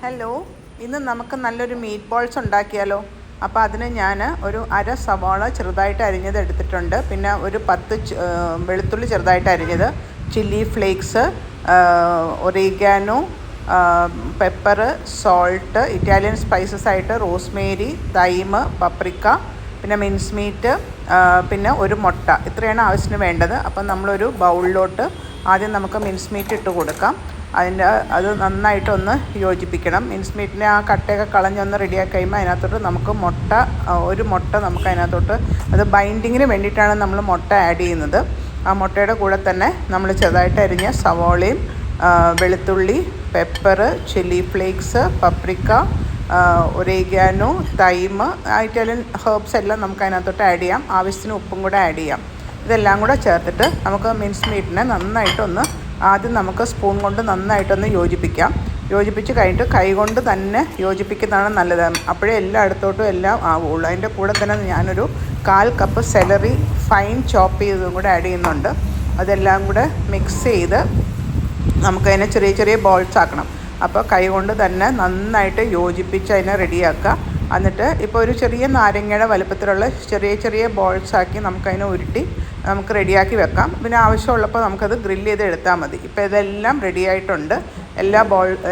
Hello, ഇന്ന് നമുക്ക് നല്ലൊരു മീറ്റ് ബോൾസ് ഉണ്ടാക്കിയാലോ? അപ്പോൾ അതിന് ഞാൻ ഒരു അര സവാള ചെറുതായിട്ട് അരിഞ്ഞത് എടുത്തിട്ടുണ്ട്. പിന്നെ ഒരു 10 വെളുത്തുള്ളി ചെറുതായിട്ട് അരിഞ്ഞത്, chilli flakes, oregano, pepper, salt, Italian spices ആയിട്ട് റോസ്മേരി, തൈമ്, പപ്രിക്ക, പിന്നെ മിൻസ് മീറ്റ്, പിന്നെ ഒരു മുട്ട. ഇത്രയാണ് ആവശ്യത്തിന് വേണ്ടത്. അപ്പം നമ്മളൊരു ബൗളിലോട്ട് ആദ്യം നമുക്ക് മിൻസ് മീറ്റ് ഇട്ട് കൊടുക്കാം. അത് നന്നായിട്ടൊന്ന് യോജിപ്പിക്കണം. മിൻസ് മീറ്റിനെ ആ കട്ടയൊക്കെ കളഞ്ഞൊന്ന് റെഡിയാക്കി കഴിയുമ്പോൾ അതിനകത്തോട്ട് നമുക്ക് ഒരു മുട്ട നമുക്ക് അതിനകത്തോട്ട് അത് ബൈൻഡിങ്ങിന് വേണ്ടിയിട്ടാണ് നമ്മൾ മുട്ട ആഡ് ചെയ്യുന്നത്. ആ മുട്ടയുടെ കൂടെ തന്നെ നമ്മൾ ചെറുതായിട്ട് അരിഞ്ഞ സവാളയും, വെളുത്തുള്ളി, pepper, chilli flakes, paprika, oregano, thyme, Italian herbs എല്ലാം നമുക്ക് അതിനകത്തോട്ട് ആഡ് ചെയ്യാം. ആവശ്യത്തിന് ഉപ്പും കൂടെ ആഡ് ചെയ്യാം. ഇതെല്ലാം കൂടെ ചേർത്തിട്ട് നമുക്ക് മിൻസ് മീറ്റിനെ നന്നായിട്ടൊന്ന് ആദ്യം നമുക്ക് സ്പൂൺ കൊണ്ട് നന്നായിട്ടൊന്ന് യോജിപ്പിച്ച് കഴിഞ്ഞിട്ട് കൈ കൊണ്ട് തന്നെ യോജിപ്പിക്കുന്നതാണ് നല്ലത്. അപ്പോഴേ എല്ലായിടത്തോട്ടും എല്ലാം ആവുള്ളൂ. അതിൻ്റെ കൂടെ തന്നെ ഞാനൊരു 1/4 കപ്പ് സെലറി ഫൈൻ ചോപ്പ് ചെയ്തതും കൂടെ ആഡ് ചെയ്യുന്നുണ്ട്. അതെല്ലാം കൂടെ മിക്സ് ചെയ്ത് നമുക്കതിനെ ചെറിയ ചെറിയ ബോൾസ് ആക്കണം. അപ്പോൾ കൈ കൊണ്ട് തന്നെ നന്നായിട്ട് യോജിപ്പിച്ച് അതിനെ റെഡിയാക്കുക. എന്നിട്ട് ഇപ്പോൾ ഒരു ചെറിയ നാരങ്ങയുടെ വലുപ്പത്തിലുള്ള ചെറിയ ചെറിയ ബോൾസാക്കി നമുക്കതിനെ ഉരുട്ടി നമുക്ക് റെഡിയാക്കി വെക്കാം. പിന്നെ ആവശ്യമുള്ളപ്പോൾ നമുക്കത് ഗ്രില്ല് ചെയ്ത് എടുത്താൽ മതി. ഇപ്പോൾ ഇതെല്ലാം റെഡിയായിട്ടുണ്ട്.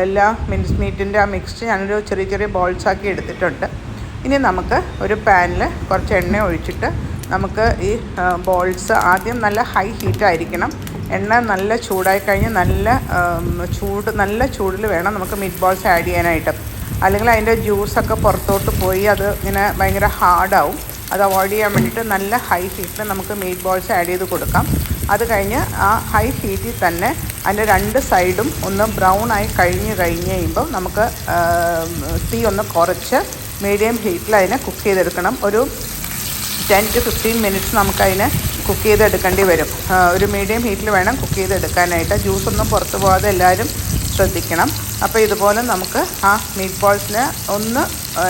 എല്ലാ മിൻസ് മീറ്റിൻ്റെ ആ മിക്സ് ഞാനൊരു ചെറിയ ചെറിയ ബോൾസാക്കി എടുത്തിട്ടുണ്ട്. ഇനി നമുക്ക് ഒരു പാനിൽ കുറച്ച് എണ്ണ ഒഴിച്ചിട്ട് നമുക്ക് ഈ ബോൾസ് ആദ്യം നല്ല ഹൈ ഹീറ്റായിരിക്കണം. എണ്ണ നല്ല ചൂടായി കഴിഞ്ഞ് നല്ല ചൂടിൽ വേണം നമുക്ക് മീറ്റ് ബോൾസ് ആഡ് ചെയ്യാനായിട്ട്. അല്ലെങ്കിൽ അതിൻ്റെ ജ്യൂസൊക്കെ പുറത്തോട്ട് പോയി അത് ഇങ്ങനെ ഭയങ്കര ഹാർഡാവും. അത് അവോയ്ഡ് ചെയ്യാൻ വേണ്ടിയിട്ട് നല്ല ഹൈ ഹീറ്റിൽ നമുക്ക് മീറ്റ് ബോൾസ് ആഡ് ചെയ്ത് കൊടുക്കാം. അത് കഴിഞ്ഞ് ആ ഹൈ ഹീറ്റിൽ തന്നെ അതിൻ്റെ 2 സൈഡും ഒന്ന് ബ്രൗൺ ആയി കഴിഞ്ഞ് കഴിയുമ്പോൾ നമുക്ക് തീ ഒന്ന് കുറച്ച് മീഡിയം ഹീറ്റിൽ അതിനെ കുക്ക് ചെയ്തെടുക്കണം. ഒരു 10 to 15 മിനിറ്റ്സ് നമുക്കതിനെ കുക്ക് ചെയ്തെടുക്കേണ്ടി വരും. ഒരു മീഡിയം ഹീറ്റിൽ വേണം കുക്ക് ചെയ്തെടുക്കാനായിട്ട്. ജ്യൂസൊന്നും പുറത്ത് പോകാതെ എല്ലാവരും ശ്രദ്ധിക്കണം. അപ്പോൾ ഇതുപോലെ നമുക്ക് ആ മീറ്റ് ബോൾസിനെ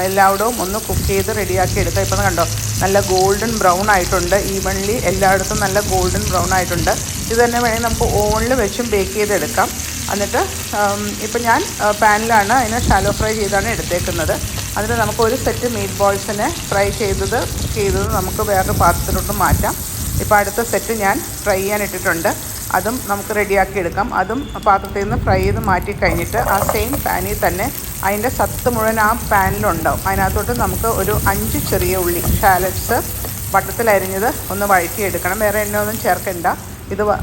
എല്ലായിടവും ഒന്ന് കുക്ക് ചെയ്ത് റെഡിയാക്കി എടുക്കാം. ഇപ്പം കണ്ടോ, നല്ല ഗോൾഡൻ ബ്രൗൺ ആയിട്ടുണ്ട്. ഈവൺലി എല്ലായിടത്തും നല്ല ഗോൾഡൻ ബ്രൗൺ ആയിട്ടുണ്ട്. ഇത് തന്നെ വേണമെങ്കിൽ നമുക്ക് ഓവനിൽ വെച്ചും ബേക്ക് ചെയ്തെടുക്കാം. എന്നിട്ട് ഇപ്പം ഞാൻ പാനിലാണ് അതിനെ ഷാലോ ഫ്രൈ ചെയ്താണ് എടുത്തേക്കുന്നത്. അതിന് നമുക്ക് ഒരു സെറ്റ് മീറ്റ് ബോൾസിനെ ഫ്രൈ ചെയ്തത് നമുക്ക് വേറൊരു പാത്രത്തിലോട്ട് മാറ്റാം. ഇപ്പോൾ അടുത്ത സെറ്റ് ഞാൻ ഫ്രൈ ചെയ്യാൻ ഇട്ടിട്ടുണ്ട്. അതും നമുക്ക് റെഡിയാക്കി എടുക്കാം. അതും പാത്രത്തിൽ നിന്ന് ഫ്രൈ ചെയ്ത് മാറ്റി കഴിഞ്ഞിട്ട് ആ സെയിം പാനിൽ തന്നെ അതിൻ്റെ സത്ത് മുഴുവൻ ആ പാനിലുണ്ടാവും. അതിനകത്തോട്ട് നമുക്ക് ഒരു 5 ചെറിയ ഉള്ളി ഷാലറ്റ്സ് വട്ടത്തിലരിഞ്ഞത് ഒന്ന് വഴറ്റിയെടുക്കണം. വേറെ എണ്ണയൊന്നും ചേർക്കണ്ട.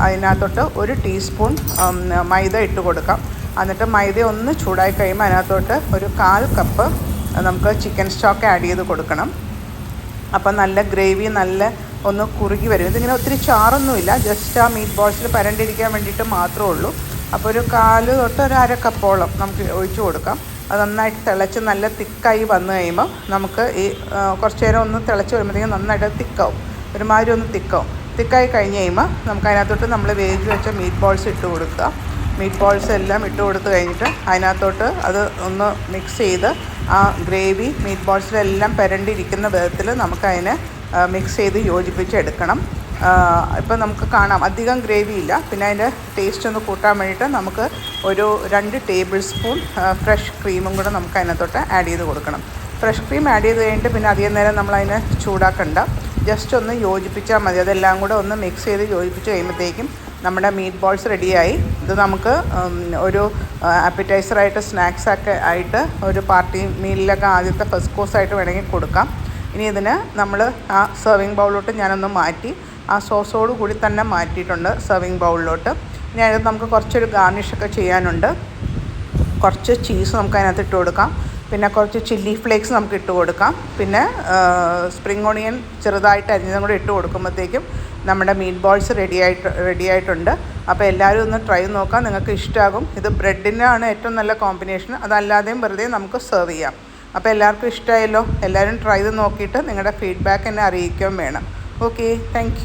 അതിനകത്തോട്ട് 1 ടീസ്പൂൺ മൈദ ഇട്ട് കൊടുക്കാം. എന്നിട്ട് മൈദ ഒന്ന് ചൂടായി കഴിയുമ്പോൾ അതിനകത്തോട്ട് ഒരു 1/4 കപ്പ് നമുക്ക് ചിക്കൻ സ്റ്റോക്ക് ആഡ് ചെയ്ത് കൊടുക്കണം. അപ്പം നല്ല ഗ്രേവി നല്ല ഒന്ന് കുറുകി വരും. ഇതിങ്ങനെ ഒത്തിരി ചാറൊന്നുമില്ല, ജസ്റ്റ് ആ മീറ്റ് ബോൾസിൽ പരണ്ടിരിക്കാൻ വേണ്ടിയിട്ട് മാത്രമേ ഉള്ളൂ. അപ്പോൾ ഒരു 1/4 തൊട്ട് ഒരു 1/2 കപ്പോളം നമുക്ക് ഒഴിച്ചു കൊടുക്കാം. അത് നന്നായിട്ട് തിളച്ച് നല്ല തിക്കായി വന്നു കഴിയുമ്പോൾ നമുക്ക് ഈ കുറച്ച് നേരം ഒന്ന് തിളച്ച് വരുമ്പോഴത്തേക്കും നന്നായിട്ട് തിക്കാവും. ഒരുമാതിരി ഒന്ന് തിക്കായി കഴിഞ്ഞ് കഴിയുമ്പോൾ നമുക്ക് അതിനകത്തോട്ട് നമ്മൾ വേവിച്ച് വെച്ച മീറ്റ് ബോൾസ് ഇട്ട് കൊടുക്കുക. മീറ്റ് ബോൾസ് എല്ലാം ഇട്ട് കൊടുത്ത് കഴിഞ്ഞിട്ട് അതിനകത്തോട്ട് അത് ഒന്ന് മിക്സ് ചെയ്ത് ആ ഗ്രേവി മീറ്റ് ബോൾസിലെല്ലാം പുരണ്ടിരിക്കുന്ന വിധത്തിൽ നമുക്കതിനെ മിക്സ് ചെയ്ത് യോജിപ്പിച്ചെടുക്കണം. ഇപ്പം നമുക്ക് കാണാം അധികം ഗ്രേവി ഇല്ല. പിന്നെ അതിൻ്റെ ടേസ്റ്റ് ഒന്ന് കൂട്ടാൻ വേണ്ടിയിട്ട് നമുക്ക് ഒരു 2 ടേബിൾ സ്പൂൺ ഫ്രഷ് ക്രീമും കൂടെ നമുക്ക് അതിനകത്തോട്ട് ആഡ് ചെയ്ത് കൊടുക്കണം. ഫ്രഷ് ക്രീം ആഡ് ചെയ്ത് കഴിഞ്ഞിട്ട് പിന്നെ അധികം നേരം നമ്മളതിനെ ചൂടാക്കണ്ട. ജസ്റ്റ് ഒന്ന് യോജിപ്പിച്ചാൽ മതി. അതെല്ലാം കൂടെ ഒന്ന് മിക്സ് ചെയ്ത് യോജിപ്പിച്ച് കഴിയുമ്പോഴത്തേക്കും നമ്മുടെ മീറ്റ് ബോൾസ് റെഡിയായി. ഇത് നമുക്ക് ഒരു ആപ്പിറ്റൈസറായിട്ട് സ്നാക്സൊക്കെ ആയിട്ട് ഒരു പാർട്ടി മീലിലൊക്കെ ആദ്യത്തെ ഫസ്റ്റ് കോഴ്സായിട്ട് വേണമെങ്കിൽ കൊടുക്കാം. ഇനി ഇതിന് നമ്മൾ ആ സെർവിങ് ബൗളിലോട്ട് ഞാനൊന്ന് മാറ്റി ആ സോസോട് കൂടി തന്നെ മാറ്റിയിട്ടുണ്ട് സെർവിങ് ബൗളിലോട്ട്. ഇനി അതിനകത്ത് നമുക്ക് കുറച്ചൊരു ഗാർണിഷൊക്കെ ചെയ്യാനുണ്ട്. കുറച്ച് ചീസ് നമുക്ക് അതിനകത്ത് ഇട്ട് കൊടുക്കാം. പിന്നെ കുറച്ച് ചില്ലി ഫ്ലേക്സ് നമുക്ക് ഇട്ട് കൊടുക്കാം. പിന്നെ സ്പ്രിംഗ് ഓണിയൻ ചെറുതായിട്ട് അരിഞ്ഞതും കൂടെ ഇട്ട് കൊടുക്കുമ്പോഴത്തേക്കും നമ്മുടെ മീറ്റ് ബോൾസ് റെഡിയായിട്ടുണ്ട്. അപ്പോൾ എല്ലാവരും ഒന്ന് ട്രൈ നോക്കാം, നിങ്ങൾക്ക് ഇഷ്ടമാകും. ഇത് ബ്രെഡിനാണ് ഏറ്റവും നല്ല കോമ്പിനേഷൻ. അതല്ലാതെയും വെറുതെ നമുക്ക് സെർവ് ചെയ്യാം. അപ്പോൾ എല്ലാവർക്കും ഇഷ്ടമായല്ലോ. എല്ലാവരും ട്രൈ ചെയ്ത് നോക്കിയിട്ട് നിങ്ങളുടെ ഫീഡ്ബാക്ക് എന്നെ അറിയിക്കുകയും വേണം. Okay, thank you.